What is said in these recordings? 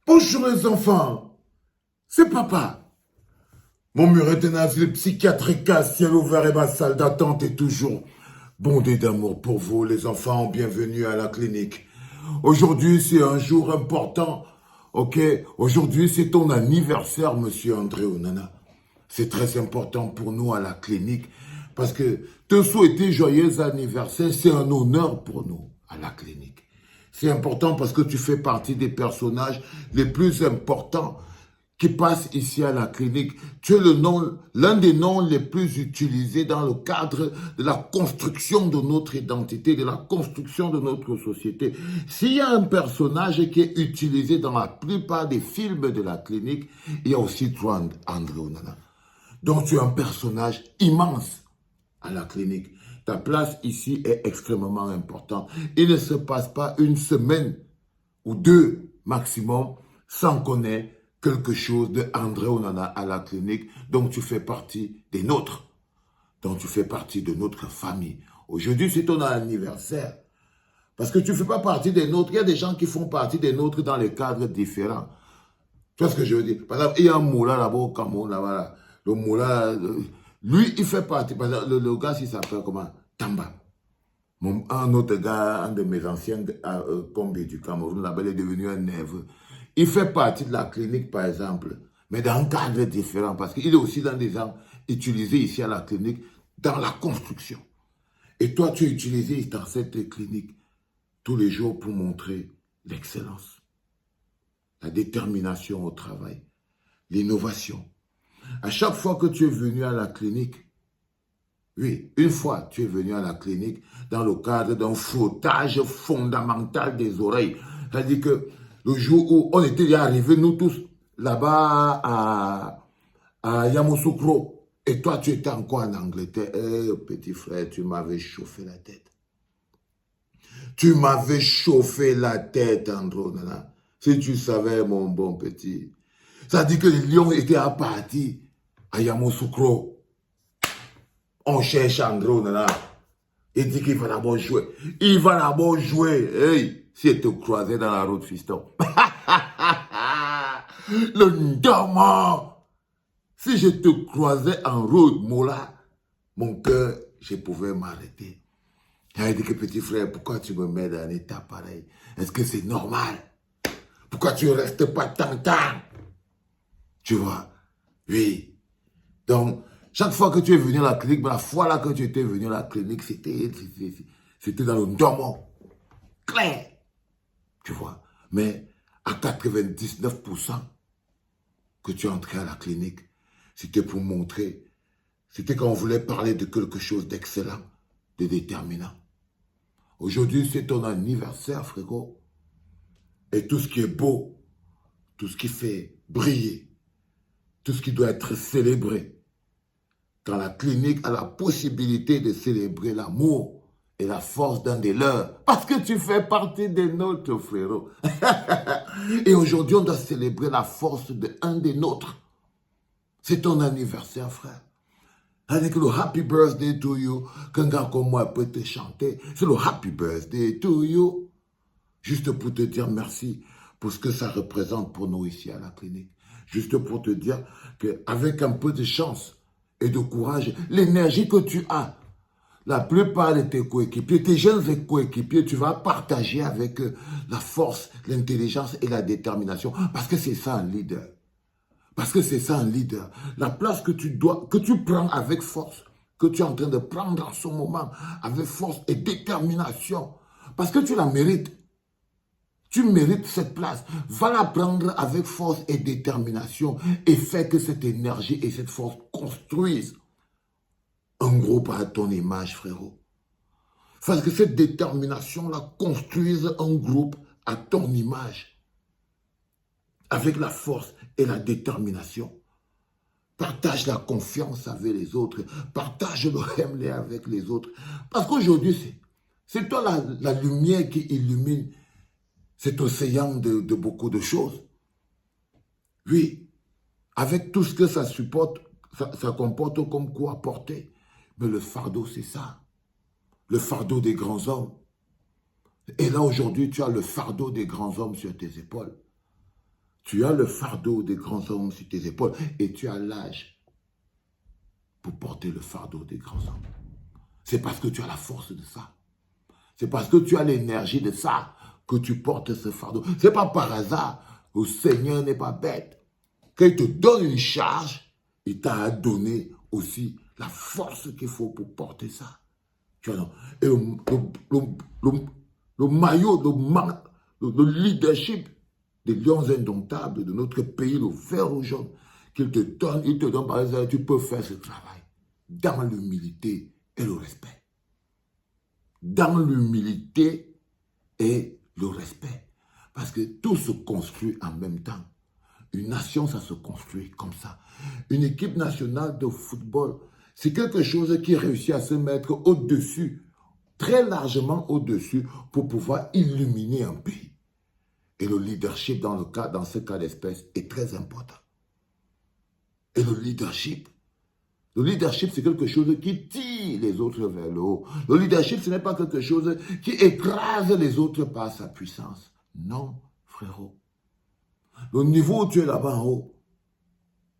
Bonjour les enfants, c'est papa. Mon mur est un asile psychiatrique à ciel ouvert et ma salle d'attente est toujours bondée d'amour pour vous les enfants. Bienvenue à la clinique. Aujourd'hui c'est un jour important, ok? Aujourd'hui c'est ton anniversaire, monsieur André Onana. C'est très important pour nous à la clinique parce que te souhaiter joyeux anniversaire, c'est un honneur pour nous à la clinique. C'est important parce que tu fais partie des personnages les plus importants qui passent ici à la clinique. Tu es l'un des noms les plus utilisés dans le cadre de la construction de notre identité, de la construction de notre société. S'il y a un personnage qui est utilisé dans la plupart des films de la clinique, il y a aussi toi, André Onana. Donc tu es un personnage immense à la clinique. Ta place ici est extrêmement importante. Il ne se passe pas une semaine ou deux maximum sans qu'on ait quelque chose de André Onana à la clinique. Donc tu fais partie des nôtres. Donc tu fais partie de notre famille. Aujourd'hui c'est ton anniversaire. Parce que tu ne fais pas partie des nôtres. Il y a des gens qui font partie des nôtres dans les cadres différents. Tu vois ce que je veux dire? Par exemple, il y a un moulin là-bas au Cameroun, là-bas, là. Le moulin, lui, il fait partie. Par exemple, le gars, il s'appelle comment? Tamba. Un autre gars, un de mes anciens combis du Cameroun, là-bas, il est devenu un neveu. Il fait partie de la clinique, par exemple, mais dans un cadre différent, parce qu'il est aussi dans des gens utilisés ici à la clinique, dans la construction. Et toi, tu es utilisé dans cette clinique tous les jours pour montrer l'excellence, la détermination au travail, l'innovation. À chaque fois que tu es venu à la clinique, oui, une fois tu es venu à la clinique dans le cadre d'un frottage fondamental des oreilles. C'est-à-dire que le jour où on était arrivés, nous tous, là-bas à Yamoussoukro, et toi tu étais encore en Angleterre, petit frère, tu m'avais chauffé la tête. Tu m'avais chauffé la tête, Andro Nana. Si tu savais, mon bon petit. Ça dit que les lions étaient à partir à Yamoussoukro. On cherche Andro Nana. Il dit qu'il va d'abord jouer. Il va d'abord jouer. Hey, si il te croisait dans la route, fiston. Le Ndama. Si je te croisais en route, Mola, mon cœur, je pouvais m'arrêter. Il dit que petit frère, pourquoi tu me mets dans un état pareil? Est-ce que c'est normal? Pourquoi tu ne restes pas tant de temps? Tu vois? Oui. Donc, chaque fois que tu es venu à la clinique, la fois là que tu étais venu à la clinique, c'était dans le dormant. Clair. Tu vois? Mais à 99% que tu es entré à la clinique, c'était pour montrer, c'était qu'on voulait parler de quelque chose d'excellent, de déterminant. Aujourd'hui, c'est ton anniversaire, frérot. Et tout ce qui est beau, tout ce qui fait briller, tout ce qui doit être célébré, quand la clinique a la possibilité de célébrer l'amour et la force d'un des leurs, parce que tu fais partie des nôtres, frérot. Et aujourd'hui, on doit célébrer la force d'un des nôtres. C'est ton anniversaire, frère. C'est-à-dire que le happy birthday to you, qu'un gars comme moi peut te chanter, c'est le happy birthday to you. Juste pour te dire merci pour ce que ça représente pour nous ici à la clinique. Juste pour te dire qu'avec un peu de chance et de courage, l'énergie que tu as, la plupart de tes coéquipiers, tes jeunes coéquipiers, tu vas partager avec eux la force, l'intelligence et la détermination. Parce que c'est ça un leader. Parce que c'est ça un leader. La place que tu prends avec force, que tu es en train de prendre en ce moment, avec force et détermination. Parce que tu la mérites. Tu mérites cette place. Va la prendre avec force et détermination et fais que cette énergie et cette force construisent un groupe à ton image, frérot. Fais que cette détermination-là construise un groupe à ton image. Avec la force et la détermination. Partage la confiance avec les autres. Partage le remlai avec les autres. Parce qu'aujourd'hui, c'est toi la lumière qui illumine cet océan de beaucoup de choses. Oui, avec tout ce que ça supporte, ça comporte comme quoi à porter. Mais le fardeau, c'est ça. Le fardeau des grands hommes. Et là, aujourd'hui, tu as le fardeau des grands hommes sur tes épaules. Tu as le fardeau des grands hommes sur tes épaules et tu as l'âge pour porter le fardeau des grands hommes. C'est parce que tu as la force de ça. C'est parce que tu as l'énergie de ça que tu portes ce fardeau. Ce n'est pas par hasard. Le Seigneur n'est pas bête. Quand il te donne une charge, il t'a donné aussi la force qu'il faut pour porter ça. Tu vois, non? Et le maillot, le leadership des lions indomptables de notre pays, le vert ou jaune, qu'il te donne, il te donne par exemple, tu peux faire ce travail dans l'humilité et le respect. Dans l'humilité et le respect. Parce que tout se construit en même temps. Une nation, ça se construit comme ça. Une équipe nationale de football, c'est quelque chose qui réussit à se mettre au-dessus, très largement au-dessus, pour pouvoir illuminer un pays. Et le leadership, dans ce cas d'espèce, est très important. Et le leadership, c'est quelque chose qui tire les autres vers le haut. Le leadership, ce n'est pas quelque chose qui écrase les autres par sa puissance. Non, frérot. Le niveau où tu es là-bas en haut,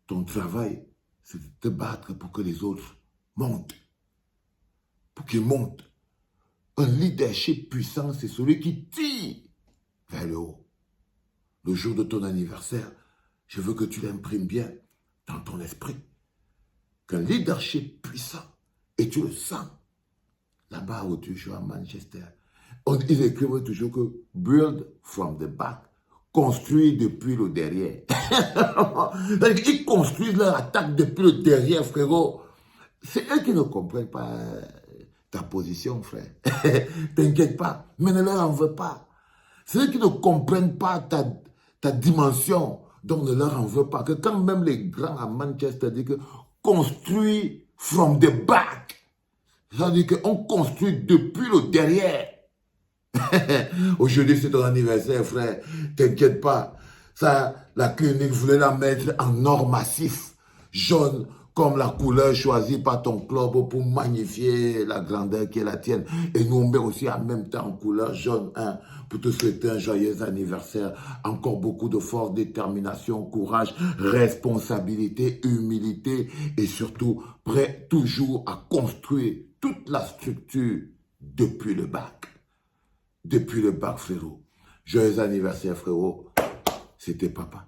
ton travail, c'est de te battre pour que les autres montent. Pour qu'ils montent. Un leadership puissant, c'est celui qui tire vers le haut. Le jour de ton anniversaire, je veux que tu l'imprimes bien dans ton esprit. Qu'un leadership puissant, et tu le sens, là-bas où tu joues à Manchester, ils écrivent toujours que « build from the back ». Construit depuis le derrière. Ils construisent leur attaque depuis le derrière, frérot. C'est eux qui ne comprennent pas ta position, frère. T'inquiète pas, mais ne leur en veux pas. C'est eux qui ne comprennent pas ta dimension, donc ne leur en veux pas. Que quand même les grands à Manchester disent que construit from the back, ça veut dire qu'on construit depuis le derrière. Aujourd'hui, c'est ton anniversaire, frère. T'inquiète pas. Ça, la clinique voulait la mettre en or massif, jaune, comme la couleur choisie par ton club pour magnifier la grandeur qui est la tienne. Et nous, on met aussi en même temps en couleur jaune, hein, pour te souhaiter un joyeux anniversaire. Encore beaucoup de force, détermination, courage, responsabilité, humilité et surtout prêt toujours à construire toute la structure depuis le bac. Depuis le bac, frérot. Joyeux anniversaire, frérot. C'était papa.